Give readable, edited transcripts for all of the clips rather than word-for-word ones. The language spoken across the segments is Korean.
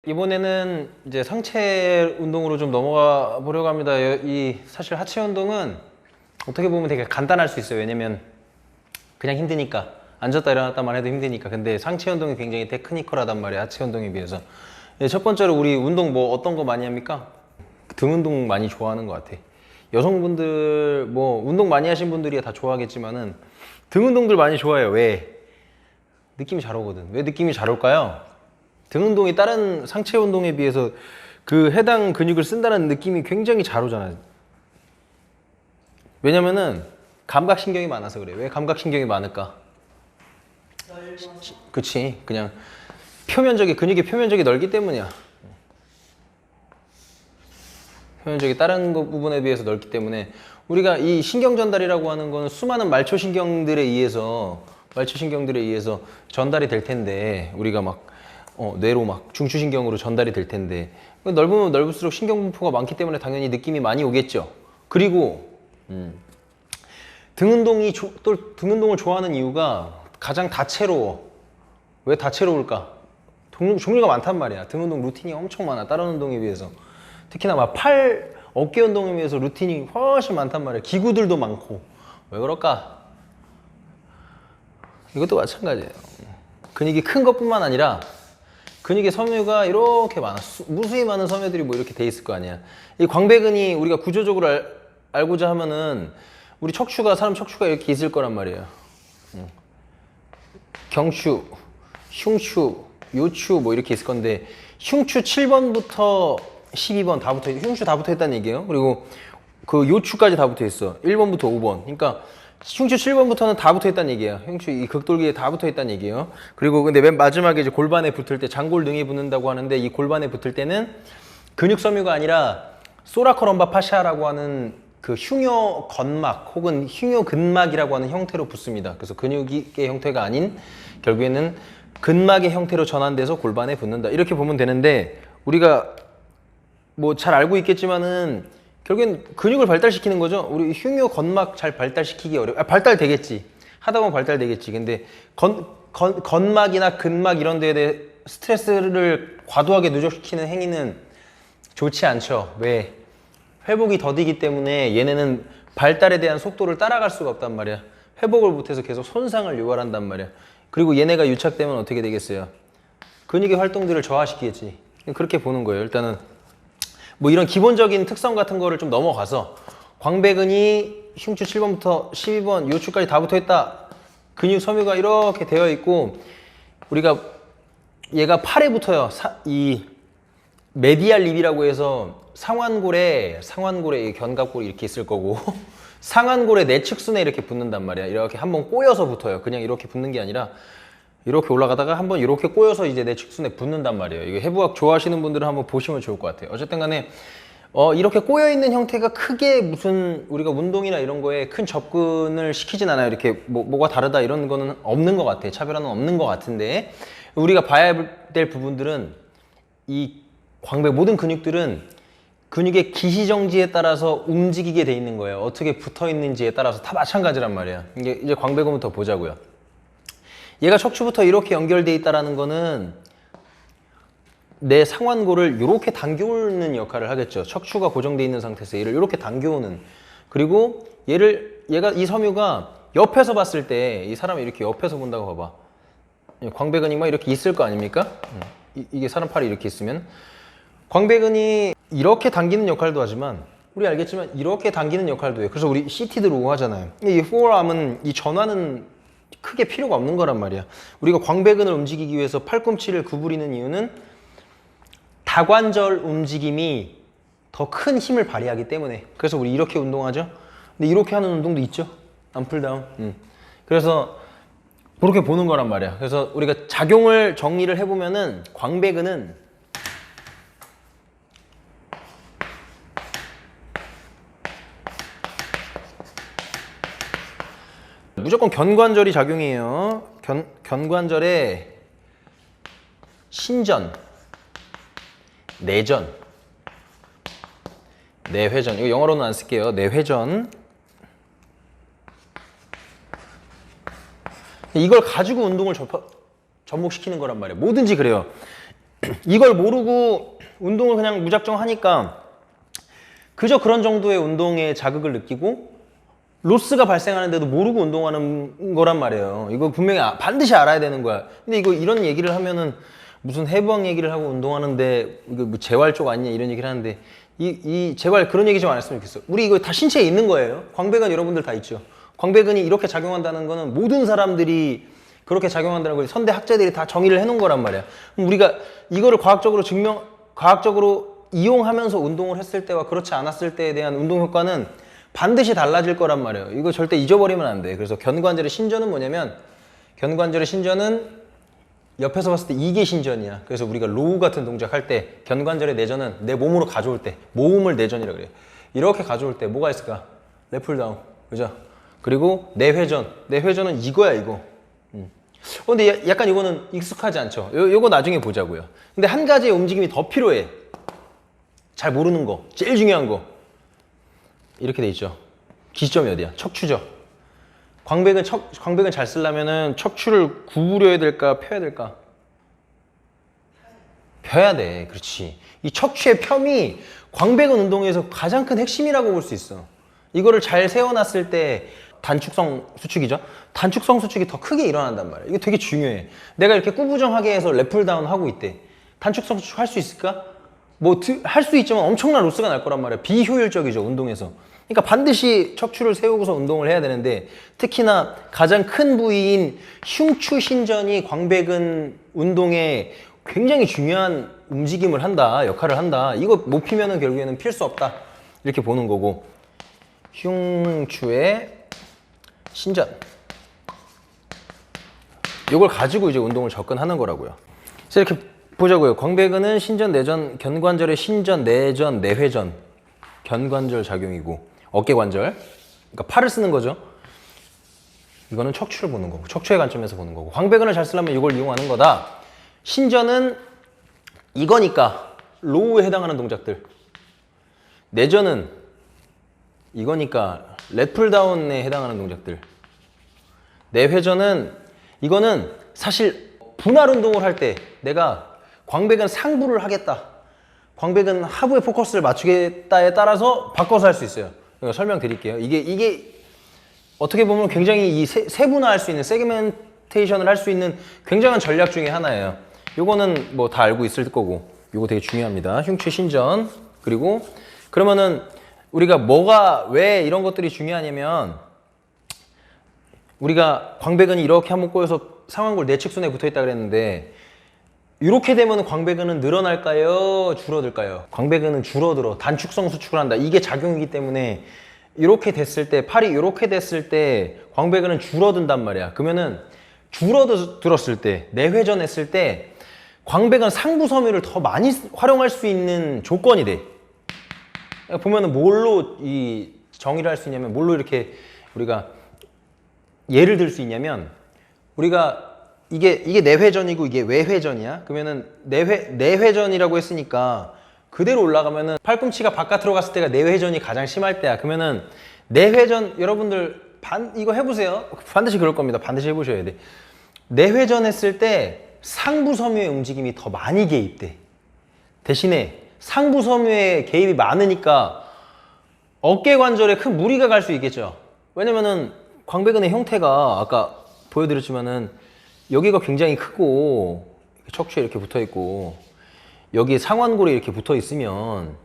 이번에는 이제 상체 운동으로 좀 넘어가 보려고 합니다. 이 사실 하체 운동은 어떻게 보면 되게 간단할 수 있어요. 왜냐면 그냥 힘드니까 앉았다 일어났다만 해도 힘드니까. 근데 상체 운동이 굉장히 테크니컬하단 말이에요. 하체 운동에 비해서. 첫 번째로 우리 운동 뭐 어떤 거 많이 합니까? 등 운동 많이 좋아하는 것 같아. 여성분들 뭐 운동 많이 하신 분들이 다 좋아하겠지만은 등 운동들 많이 좋아해요. 왜? 느낌이 잘 오거든. 왜 느낌이 잘 올까요? 등 운동이 다른 상체 운동에 비해서 그 해당 근육을 쓴다는 느낌이 굉장히 잘 오잖아요. 왜냐면은 감각신경이 많아서 그래. 왜 감각신경이 많을까? 그치. 그냥 근육의 표면적이 넓기 때문이야. 표면적이 다른 부분에 비해서 넓기 때문에 우리가 이 신경 전달이라고 하는 건 수많은 말초신경들에 의해서 전달이 될 텐데 우리가 막 뇌로 막 중추신경으로 전달이 될 텐데 넓으면 넓을수록 신경 분포가 많기 때문에 당연히 느낌이 많이 오겠죠. 그리고 등 운동을 좋아하는 이유가 가장 다채로워. 왜 다채로울까? 종류가 많단 말이야. 등 운동 루틴이 엄청 많아. 다른 운동에 비해서. 특히나 막 어깨 운동에 비해서 루틴이 훨씬 많단 말이야. 기구들도 많고. 왜 그럴까? 이것도 마찬가지예요. 근육이 큰 것뿐만 아니라 근육의 섬유가 이렇게 많아. 무수히 많은 섬유들이 뭐 이렇게 돼 있을 거 아니야. 이 광배근이 우리가 구조적으로 알고자 하면은 우리 사람 척추가 이렇게 있을 거란 말이에요. 경추, 흉추, 요추 뭐 이렇게 있을 건데 흉추 7번부터 12번 다 흉추 다 붙어 있다는 얘기예요. 그리고 그 요추까지 다 붙어 있어. 1번부터 5번. 그러니까 흉추 7번부터는 다 붙어 있다는 얘기예요. 흉추 이 극돌기에 다 붙어 있다는 얘기예요. 그리고 근데 맨 마지막에 이제 골반에 붙을 때 장골등에 붙는다고 하는데 이 골반에 붙을 때는 근육 섬유가 아니라 소라코럼바 파시아라고 하는 그 흉요 건막 혹은 흉요 근막이라고 하는 형태로 붙습니다. 그래서 근육의 형태가 아닌 결국에는 근막의 형태로 전환돼서 골반에 붙는다. 이렇게 보면 되는데 우리가 뭐 잘 알고 있겠지만은 결국엔 근육을 발달시키는 거죠. 우리 흉요 건막 잘 발달시키기 발달되겠지. 하다 보면 발달되겠지. 근데 건막이나 근막 이런 데에 대해 스트레스를 과도하게 누적시키는 행위는 좋지 않죠. 왜? 회복이 더디기 때문에 얘네는 발달에 대한 속도를 따라갈 수가 없단 말이야. 회복을 못해서 계속 손상을 유발한단 말이야. 그리고 얘네가 유착되면 어떻게 되겠어요? 근육의 활동들을 저하시키겠지. 그렇게 보는 거예요. 일단은 뭐 이런 기본적인 특성 같은 거를 좀 넘어가서 광배근이 흉추 7번부터 12번 요추까지 다 붙어 있다. 근육 섬유가 이렇게 되어 있고 우리가 얘가 팔에 붙어요. 이 메디알 립이라고 해서 상완골에 견갑골이 이렇게 있을 거고 상완골의 내측순에 이렇게 붙는단 말이야. 이렇게 한번 꼬여서 붙어요. 그냥 이렇게 붙는 게 아니라 이렇게 올라가다가 한번 이렇게 꼬여서 이제 내측순에 붙는단 말이에요. 이거 해부학 좋아하시는 분들은 한번 보시면 좋을 것 같아요. 어쨌든 간에 이렇게 꼬여 있는 형태가 크게 무슨 우리가 운동이나 이런 거에 큰 접근을 시키진 않아요. 이렇게 뭐가 다르다 이런 거는 없는 것 같아. 차별화는 없는 것 같은데 우리가 봐야 될 부분들은 이 모든 근육들은 근육의 기시정지에 따라서 움직이게 돼 있는 거예요. 어떻게 붙어 있는지에 따라서 다 마찬가지란 말이야. 이제 광배근부터 보자고요. 얘가 척추부터 이렇게 연결돼 있다는 거는 내 상완골을 이렇게 당겨오는 역할을 하겠죠. 척추가 고정돼 있는 상태에서 얘를 이렇게 당겨오는. 그리고 이 섬유가 옆에서 봤을 때 이 사람이 이렇게 옆에서 본다고 봐봐. 광배근이 막 이렇게 있을 거 아닙니까? 이게 사람 팔이 이렇게 있으면 광배근이 이렇게 당기는 역할도 하지만 우리 알겠지만 이렇게 당기는 역할도 해요. 그래서 우리 CT 들어오고 하잖아요. 이 포어암은 이 전환은 크게 필요가 없는 거란 말이야. 우리가 광배근을 움직이기 위해서 팔꿈치를 구부리는 이유는 다관절 움직임이 더 큰 힘을 발휘하기 때문에. 그래서 우리 이렇게 운동하죠. 근데 이렇게 하는 운동도 있죠. 암풀다운. 그래서 그렇게 보는 거란 말이야. 그래서 우리가 작용을 정리를 해보면은 광배근은 무조건 견관절이 작용해요. 견관절에 신전, 내전, 내회전. 이거 영어로는 안 쓸게요. 내회전. 이걸 가지고 운동을 접목시키는 거란 말이에요. 뭐든지 그래요. 이걸 모르고 운동을 그냥 무작정 하니까 그저 그런 정도의 운동에 자극을 느끼고 로스가 발생하는데도 모르고 운동하는 거란 말이에요. 이거 분명히 반드시 알아야 되는 거야. 근데 이거 이런 얘기를 하면은 무슨 해부학 얘기를 하고 운동하는데 이거 뭐 재활 쪽 아니냐 이런 얘기를 하는데 이 재활 그런 얘기 좀 안 했으면 좋겠어. 우리 이거 다 신체에 있는 거예요. 광배근 여러분들 다 있죠. 광배근이 이렇게 작용한다는 거는 모든 사람들이 그렇게 작용한다는 걸 선대 학자들이 다 정의를 해놓은 거란 말이야. 그럼 우리가 이거를 과학적으로 이용하면서 운동을 했을 때와 그렇지 않았을 때에 대한 운동 효과는 반드시 달라질 거란 말이에요. 이거 절대 잊어버리면 안 돼. 그래서 견관절의 신전은 뭐냐면 견관절의 신전은 옆에서 봤을 때 이게 신전이야. 그래서 우리가 로우 같은 동작 할 때 견관절의 내전은 내 몸으로 가져올 때 모음을 내전이라고 그래요. 이렇게 가져올 때 뭐가 있을까? 레플다운, 그죠? 그리고 내회전. 내회전은 이거야 이거. 근데 약간 이거는 익숙하지 않죠? 요거 나중에 보자고요. 근데 한 가지의 움직임이 더 필요해. 잘 모르는 거, 제일 중요한 거. 이렇게 돼 있죠. 기점이 어디야? 척추죠. 광배근 잘 쓰려면은 척추를 구부려야 될까, 펴야 될까? 펴야 돼. 그렇지. 이 척추의 펴이 광배근 운동에서 가장 큰 핵심이라고 볼 수 있어. 이거를 잘 세워놨을 때 단축성 수축이죠. 단축성 수축이 더 크게 일어난단 말이야. 이거 되게 중요해. 내가 이렇게 꾸부정하게 해서 랩풀다운 하고 있대. 단축성 수축 할 수 있을까? 뭐 할 수 있지만 엄청난 로스가 날 거란 말이야. 비효율적이죠, 운동에서. 그러니까 반드시 척추를 세우고서 운동을 해야 되는데 특히나 가장 큰 부위인 흉추 신전이 광배근 운동에 굉장히 중요한 움직임을 한다, 역할을 한다. 이거 못 피면은 결국에는 필 수 없다. 이렇게 보는 거고. 흉추의 신전. 이걸 가지고 이제 운동을 접근하는 거라고요. 그래서 이렇게 보자고요. 광배근은 신전, 내전, 견관절의 신전, 내전, 내회전. 견관절 작용이고 어깨관절. 그러니까 팔을 쓰는 거죠. 이거는 척추를 보는 거고 척추의 관점에서 보는 거고 광배근을 잘 쓰려면 이걸 이용하는 거다. 신전은 이거니까 로우에 해당하는 동작들. 내전은 이거니까 렛풀다운에 해당하는 동작들. 내회전은 이거는 사실 분할 운동을 할 때 내가 광배근 상부를 하겠다, 광배근 하부에 포커스를 맞추겠다에 따라서 바꿔서 할 수 있어요. 설명드릴게요. 이게 어떻게 보면 굉장히 이 세분화할 수 있는 세그멘테이션을 할 수 있는 굉장한 전략 중에 하나예요. 요거는 뭐 다 알고 있을 거고 요거 되게 중요합니다. 흉추 신전. 그리고 그러면은 우리가 뭐가 왜 이런 것들이 중요하냐면 우리가 광배근이 이렇게 한번 꼬여서 상완골 내측순에 붙어있다 그랬는데 이렇게 되면 광배근은 늘어날까요? 줄어들까요? 광배근은 줄어들어. 단축성 수축을 한다. 이게 작용이기 때문에 이렇게 됐을 때, 팔이 이렇게 됐을 때 광배근은 줄어든단 말이야. 그러면은 줄어들었을 때, 내회전했을 때 광배근 상부 섬유를 더 많이 활용할 수 있는 조건이 돼. 보면은 뭘로 이 정의를 할 수 있냐면 뭘로 이렇게 우리가 예를 들 수 있냐면 우리가 이게 내회전이고 이게 외회전이야. 그러면은 내회전이라고 했으니까 그대로 올라가면은 팔꿈치가 바깥으로 갔을 때가 내회전이 가장 심할 때야. 그러면은 내회전 여러분들 이거 해보세요. 반드시 그럴 겁니다. 반드시 해보셔야 돼. 내회전 했을 때 상부 섬유의 움직임이 더 많이 개입돼. 대신에 상부 섬유의 개입이 많으니까 어깨 관절에 큰 무리가 갈 수 있겠죠. 왜냐면은 광배근의 형태가 아까 보여드렸지만은 여기가 굉장히 크고 척추에 이렇게 붙어 있고 여기 상완골에 이렇게 붙어 있으면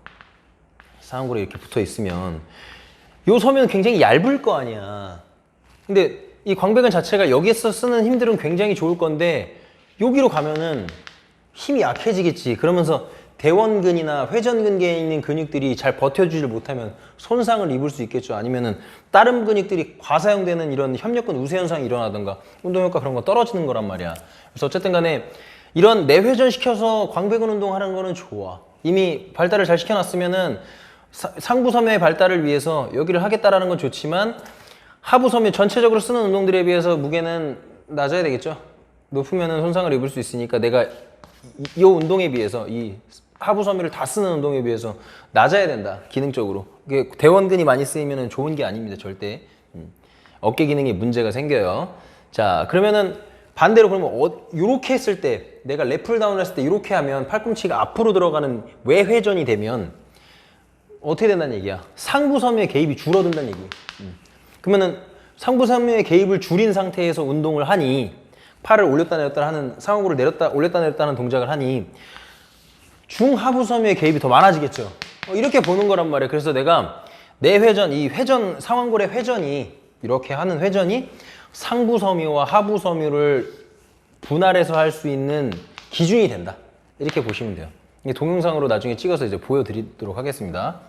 요 섬유는 굉장히 얇을 거 아니야. 근데 이 광배근 자체가 여기에서 쓰는 힘들은 굉장히 좋을 건데 여기로 가면은 힘이 약해지겠지. 그러면서 대원근이나 회전근개에 있는 근육들이 잘 버텨주질 못하면 손상을 입을 수 있겠죠. 아니면은 다른 근육들이 과사용되는 이런 협력근 우세 현상이 일어나던가 운동효과 그런 거 떨어지는 거란 말이야. 그래서 어쨌든 간에 이런 내회전 시켜서 광배근 운동하는 거는 좋아. 이미 발달을 잘 시켜놨으면은 상부 섬유의 발달을 위해서 여기를 하겠다라는 건 좋지만 하부 섬유 전체적으로 쓰는 운동들에 비해서 무게는 낮아야 되겠죠. 높으면은 손상을 입을 수 있으니까 내가 이 운동에 비해서 이 하부 섬유를 다 쓰는 운동에 비해서 낮아야 된다. 기능적으로. 이게 대원근이 많이 쓰이면 좋은 게 아닙니다. 절대. 어깨 기능에 문제가 생겨요. 자, 그러면은 반대로 그러면 이렇게 했을 때 내가 랩풀 다운 했을 때 이렇게 하면 팔꿈치가 앞으로 들어가는 외회전이 되면 어떻게 된다는 얘기야? 상부 섬유의 개입이 줄어든다는 얘기. 그러면은 상부 섬유의 개입을 줄인 상태에서 운동을 하니 팔을 올렸다 내렸다 하는 상완골을 내렸다 올렸다 내렸다 하는 동작을 하니 중하부 섬유의 개입이 더 많아지겠죠. 이렇게 보는 거란 말이에요. 그래서 내가 내 회전, 이 회전, 상완골의 회전이 이렇게 하는 회전이 상부 섬유와 하부 섬유를 분할해서 할 수 있는 기준이 된다. 이렇게 보시면 돼요. 이게 동영상으로 나중에 찍어서 이제 보여드리도록 하겠습니다.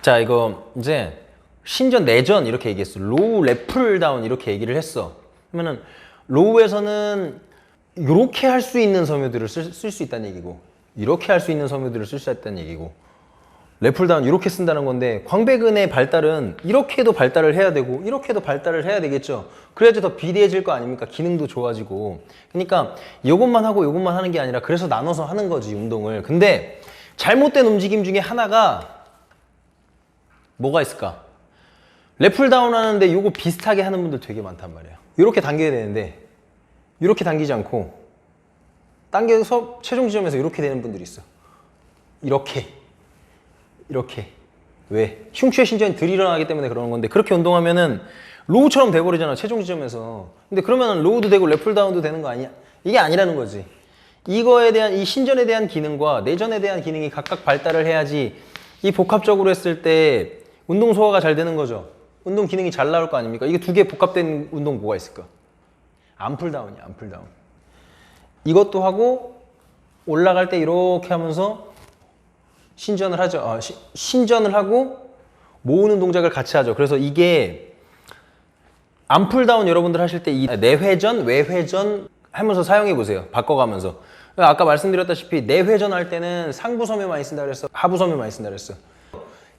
자, 이거 이제 신전, 내전 이렇게 얘기했어. 로우, 랩풀 다운 이렇게 얘기를 했어. 그러면은 로우에서는 이렇게 할 수 있는 섬유들을 쓸 수 있다는 얘기고, 이렇게 할 수 있는 섬유들을 쓸 수 있다는 얘기고, 랩풀 다운 이렇게 쓴다는 건데 광배근의 발달은 이렇게도 발달을 해야 되고 이렇게도 발달을 해야 되겠죠. 그래야지 더 비대해질 거 아닙니까? 기능도 좋아지고. 그러니까 이것만 하고 이것만 하는 게 아니라 그래서 나눠서 하는 거지, 운동을. 근데 잘못된 움직임 중에 하나가 뭐가 있을까? 랩풀 다운 하는데 요거 비슷하게 하는 분들 되게 많단 말이에요. 이렇게 당겨야 되는데 이렇게 당기지 않고 당겨서 최종 지점에서 이렇게 되는 분들이 있어. 이렇게 왜? 흉추의 신전이 덜 일어나기 때문에 그러는 건데 그렇게 운동하면은 로우처럼 돼버리잖아, 최종 지점에서. 근데 그러면은 로우도 되고 랩풀 다운도 되는 거 아니야? 이게 아니라는 거지. 이거에 대한, 이 신전에 대한 기능과 내전에 대한 기능이 각각 발달을 해야지 이 복합적으로 했을 때 운동 소화가 잘 되는 거죠. 운동 기능이 잘 나올 거 아닙니까? 이게 두 개 복합된 운동 뭐가 있을까? 암풀 다운이야, 암풀 다운. 이것도 하고 올라갈 때 이렇게 하면서 신전을 하죠. 신전을 하고 모으는 동작을 같이 하죠. 그래서 이게 암풀 다운 여러분들 하실 때 이 내회전, 외회전 하면서 사용해 보세요. 바꿔가면서. 아까 말씀드렸다시피 내회전 할 때는 상부 섬유 많이 쓴다 그랬어. 하부 섬유 많이 쓴다 그랬어.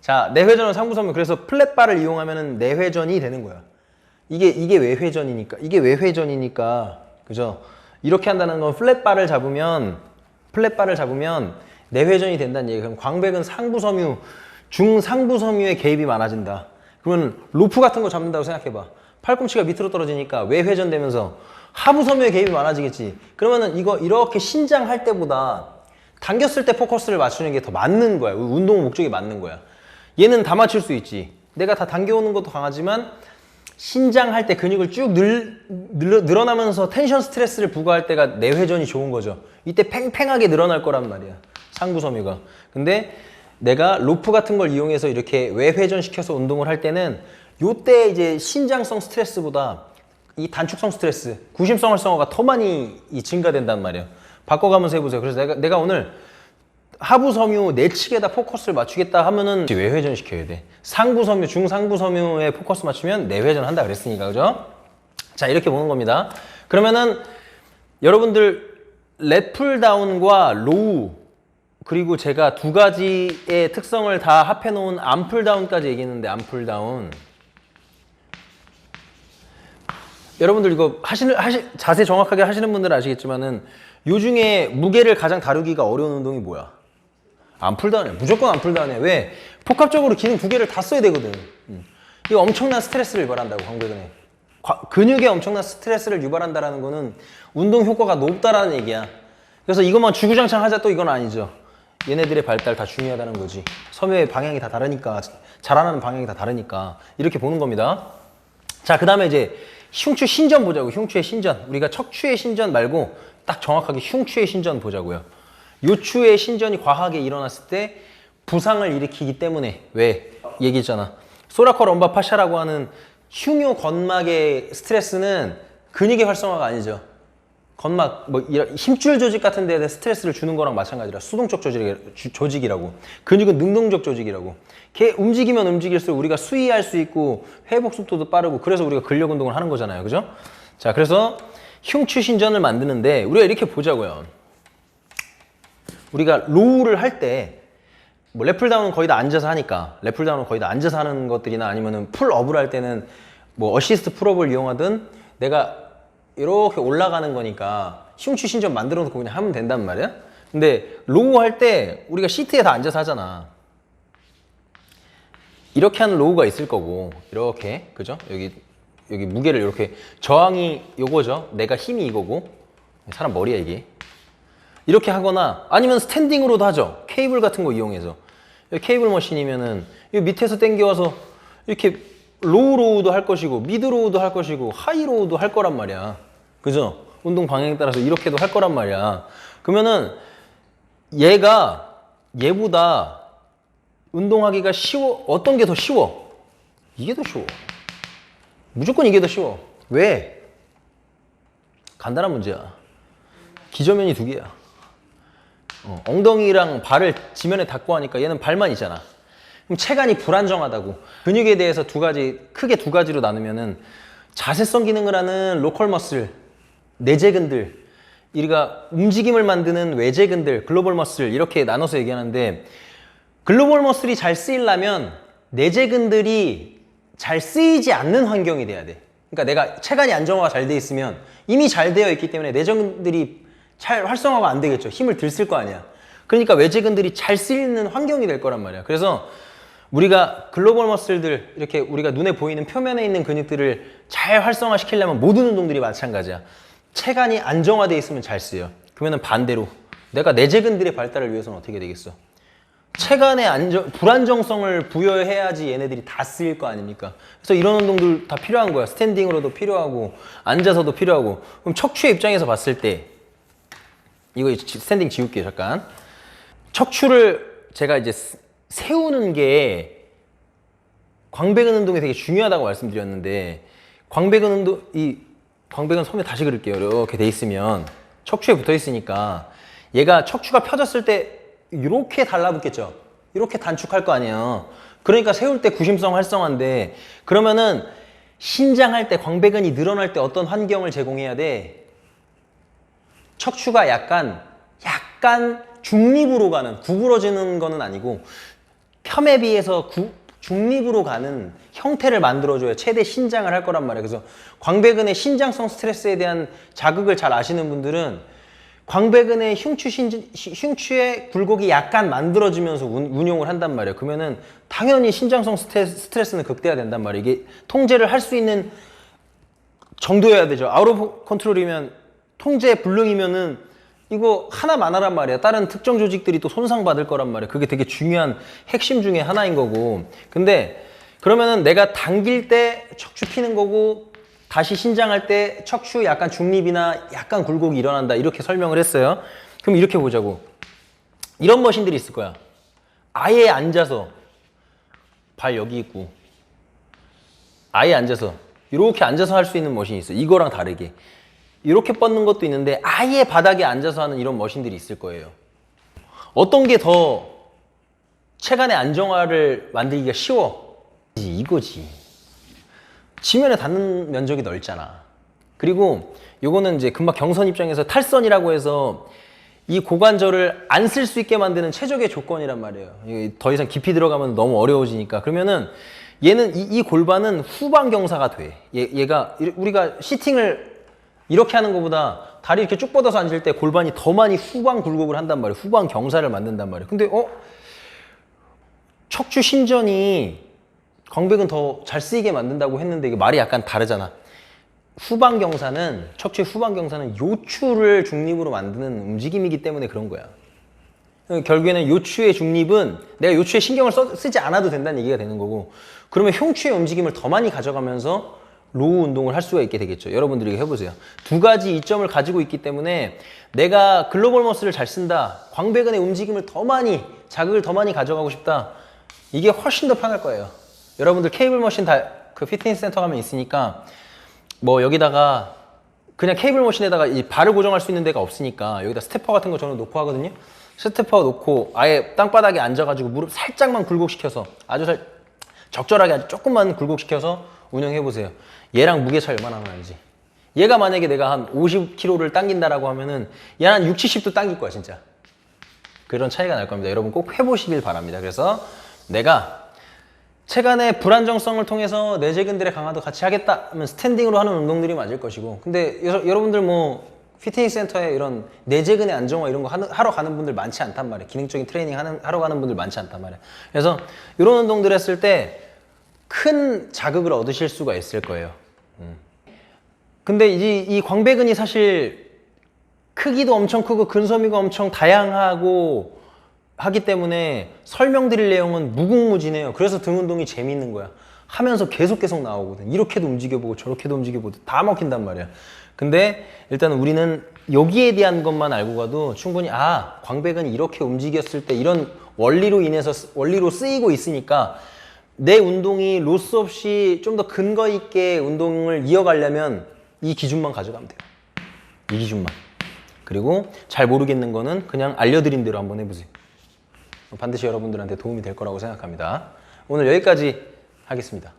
자, 내회전은 상부 섬유. 그래서 플랫바를 이용하면은 내회전이 되는 거야. 이게 외회전이니까. 그죠? 이렇게 한다는 건 플랫바를 잡으면 내회전이 된다는 얘기예요. 그럼 광배근 상부 섬유, 중상부 섬유의 개입이 많아진다. 그러면 로프 같은 거 잡는다고 생각해봐. 팔꿈치가 밑으로 떨어지니까 외회전 되면서 하부 섬유의 개입이 많아지겠지. 그러면은 이거 이렇게 신장할 때보다 당겼을 때 포커스를 맞추는 게 더 맞는 거야. 운동 목적이 맞는 거야. 얘는 다 맞출 수 있지. 내가 다 당겨오는 것도 강하지만 신장할 때 근육을 쭉 늘어나면서 텐션 스트레스를 부과할 때가 내회전이 좋은 거죠. 이때 팽팽하게 늘어날 거란 말이야, 상부 섬유가. 근데 내가 로프 같은 걸 이용해서 이렇게 외회전 시켜서 운동을 할 때는 요때 이제 신장성 스트레스보다 이 단축성 스트레스, 구심성 활성화가 더 많이 증가된단 말이에요. 바꿔가면서 해보세요. 그래서 내가 오늘 하부 섬유 내측에다 포커스를 맞추겠다 하면은 외회전 시켜야 돼. 상부 섬유, 중상부 섬유에 포커스 맞추면 내회전 한다 그랬으니까, 그죠? 자, 이렇게 보는 겁니다. 그러면은 여러분들 랩풀 다운과 로우, 그리고 제가 두 가지의 특성을 다 합해 놓은 암풀 다운까지 얘기했는데, 암풀 다운. 여러분들 이거 자세 정확하게 하시는 분들은 아시겠지만은 요 중에 무게를 가장 다루기가 어려운 운동이 뭐야? 암풀 다운이야. 무조건 암풀 다운이야. 왜? 복합적으로 기능 두 개를 다 써야 되거든. 이거 엄청난 스트레스를 유발한다고, 광배근에. 근육에 엄청난 스트레스를 유발한다라는 거는 운동 효과가 높다라는 얘기야. 그래서 이것만 주구장창 하자 또 이건 아니죠. 얘네들의 발달 다 중요하다는 거지. 섬유의 방향이 다 다르니까, 자라나는 방향이 다 다르니까 이렇게 보는 겁니다. 자, 그 다음에 이제 흉추 신전 보자고. 흉추의 신전. 우리가 척추의 신전 말고 딱 정확하게 흉추의 신전 보자고요. 요추의 신전이 과하게 일어났을 때 부상을 일으키기 때문에, 왜? 얘기했잖아. 소라코 럼바 파샤라고 하는 흉요 건막의 스트레스는 근육의 활성화가 아니죠. 건막, 힘줄 조직 같은 데에 스트레스를 주는 거랑 마찬가지라. 수동적 조직이라고. 근육은 능동적 조직이라고. 걔 움직이면 움직일수록 우리가 수위할 수 있고 회복 속도도 빠르고, 그래서 우리가 근력 운동을 하는 거잖아요. 그죠? 자, 그래서 흉추 신전을 만드는데 우리가 이렇게 보자고요. 우리가 로우를 할 때 뭐 랩풀 다운은 거의 다 앉아서 하니까, 랩풀 다운은 거의 다 앉아서 하는 것들이나 아니면은 풀업을 할 때는 뭐 어시스트 풀업을 이용하든 내가 이렇게 올라가는 거니까 흉추 신전 만들어 놓고 그냥 하면 된단 말이야. 근데 로우 할 때 우리가 시트에 다 앉아서 하잖아. 이렇게 하는 로우가 있을 거고, 이렇게, 그죠? 여기 무게를 이렇게 저항이 요거죠. 내가 힘이 이거고, 사람 머리야 이게. 이렇게 하거나 아니면 스탠딩으로도 하죠. 케이블 같은 거 이용해서. 케이블 머신이면은 이 밑에서 당겨와서 이렇게 로우도 할 것이고 미드로우도 할 것이고 하이로우도 할 거란 말이야. 그죠? 운동 방향에 따라서 이렇게도 할 거란 말이야. 그러면은 얘보다 운동하기가 쉬워. 어떤 게 더 쉬워? 이게 더 쉬워. 무조건 이게 더 쉬워. 왜? 간단한 문제야. 기저면이 두 개야. 엉덩이랑 발을 지면에 닿고 하니까 얘는 발만 있잖아. 그럼 체간이 불안정하다고. 근육에 대해서 크게 두 가지로 나누면은 자세성 기능을 하는 로컬 머슬, 내재근들, 우리가 움직임을 만드는 외재근들, 글로벌 머슬 이렇게 나눠서 얘기하는데, 글로벌 머슬이 잘 쓰이려면 내재근들이 잘 쓰이지 않는 환경이 돼야 돼. 그러니까 내가 체간이 안정화가 잘 돼 있으면 이미 잘 되어 있기 때문에 내재근들이 잘 활성화가 안 되겠죠. 힘을 들 쓸 거 아니야. 그러니까 외재근들이 잘 쓰이는 환경이 될 거란 말이야. 그래서 우리가 글로벌 머슬들, 이렇게 우리가 눈에 보이는 표면에 있는 근육들을 잘 활성화시키려면 모든 운동들이 마찬가지야. 체간이 안정화되어 있으면 잘 쓰여. 그러면 반대로 내가 내재근들의 발달을 위해서는 어떻게 되겠어? 체간의 불안정성을 부여해야지 얘네들이 다 쓰일 거 아닙니까? 그래서 이런 운동들 다 필요한 거야. 스탠딩으로도 필요하고 앉아서도 필요하고. 그럼 척추의 입장에서 봤을 때 이거 스탠딩 지울게요 잠깐. 척추를 제가 이제 세우는 게 광배근 운동이 되게 중요하다고 말씀드렸는데, 광배근 소매 다시 그릴게요. 이렇게 돼 있으면 척추에 붙어 있으니까 얘가 척추가 펴졌을 때 이렇게 달라붙겠죠. 이렇게 단축할 거 아니에요. 그러니까 세울 때 구심성 활성화인데, 그러면은 신장할 때 광배근이 늘어날 때 어떤 환경을 제공해야 돼? 척추가 약간 중립으로 가는, 구부러지는 거는 아니고 폄에 비해서 중립으로 가는 형태를 만들어줘야 최대 신장을 할 거란 말이에요. 그래서 광배근의 신장성 스트레스에 대한 자극을 잘 아시는 분들은 광배근의 흉추의 굴곡이 약간 만들어지면서 운용을 한단 말이에요. 그러면은 당연히 신장성 스트레스는 극대화된단 말이에요. 이게 통제를 할 수 있는 정도여야 되죠. 아웃 오브 컨트롤이면, 통제 불능이면은 이거 하나만하란 말이야. 다른 특정 조직들이 또 손상받을 거란 말이야. 그게 되게 중요한 핵심 중에 하나인 거고. 근데 그러면은 내가 당길 때 척추 피는 거고, 다시 신장할 때 척추 약간 중립이나 약간 굴곡이 일어난다, 이렇게 설명을 했어요. 그럼 이렇게 보자고. 이런 머신들이 있을 거야. 아예 앉아서 발 여기 있고, 아예 앉아서 이렇게 앉아서 할 수 있는 머신이 있어. 이거랑 다르게 이렇게 뻗는 것도 있는데, 아예 바닥에 앉아서 하는 이런 머신들이 있을 거예요. 어떤 게 더 체간의 안정화를 만들기가 쉬워? 이거지. 지면에 닿는 면적이 넓잖아. 그리고 요거는 이제 금방 경선 입장에서 탈선이라고 해서 이 고관절을 안 쓸 수 있게 만드는 최적의 조건이란 말이에요. 더 이상 깊이 들어가면 너무 어려워지니까. 그러면은 얘는 이 골반은 후방 경사가 돼. 얘가 우리가 시팅을 이렇게 하는 것보다 다리 이렇게 쭉 뻗어서 앉을 때 골반이 더 많이 후방 굴곡을 한단 말이에요. 후방 경사를 만든단 말이에요. 근데 척추 신전이 광배근 더 잘 쓰이게 만든다고 했는데 이게 말이 약간 다르잖아. 후방 경사는, 척추의 후방 경사는 요추를 중립으로 만드는 움직임이기 때문에 그런 거야. 결국에는 요추의 중립은 내가 요추에 신경을 쓰지 않아도 된다는 얘기가 되는 거고, 그러면 흉추의 움직임을 더 많이 가져가면서 로우 운동을 할 수가 있게 되겠죠. 여러분들이 해보세요. 두 가지 이점을 가지고 있기 때문에 내가 글로벌 머슬을 잘 쓴다, 광배근의 움직임을 더 많이, 자극을 더 많이 가져가고 싶다, 이게 훨씬 더 편할 거예요. 여러분들 케이블 머신 그 피트니스 센터 가면 있으니까, 뭐 여기다가 그냥 케이블 머신에다가 이 발을 고정할 수 있는 데가 없으니까 여기다 스태퍼 같은 거 저는 놓고 하거든요. 스태퍼 놓고 아예 땅바닥에 앉아가지고 무릎 살짝만 굴곡시켜서, 적절하게 아주 조금만 굴곡시켜서 운영해보세요. 얘랑 무게 차이 얼마나 나는지. 얘가 만약에 내가 한 50kg를 당긴다라고 하면은 얘는 한 60, 70도 당길 거야 진짜. 그런 차이가 날 겁니다. 여러분 꼭 해보시길 바랍니다. 그래서 내가 체간의 불안정성을 통해서 내재근들의 강화도 같이 하겠다 하면 스탠딩으로 하는 운동들이 맞을 것이고, 근데 여러분들 뭐 피트니스 센터에 이런 내재근의 안정화 이런 거 하러 가는 분들 많지 않단 말이에요. 기능적인 트레이닝 하러 가는 분들 많지 않단 말이에요. 그래서 이런 운동들 했을 때 큰 자극을 얻으실 수가 있을 거예요. 근데 이 광배근이 사실 크기도 엄청 크고 근섬유가 엄청 다양하고 하기 때문에 설명드릴 내용은 무궁무진해요. 그래서 등 운동이 재미있는 거야. 하면서 계속 나오거든. 이렇게도 움직여보고 저렇게도 움직여보고 다 먹힌단 말이야. 근데 일단 우리는 여기에 대한 것만 알고 가도 충분히 광배근이 이렇게 움직였을 때 이런 원리로 쓰이고 있으니까 내 운동이 로스 없이 좀 더 근거 있게 운동을 이어가려면 이 기준만 가져가면 돼요. 이 기준만. 그리고 잘 모르겠는 거는 그냥 알려드린 대로 한번 해보세요. 반드시 여러분들한테 도움이 될 거라고 생각합니다. 오늘 여기까지 하겠습니다.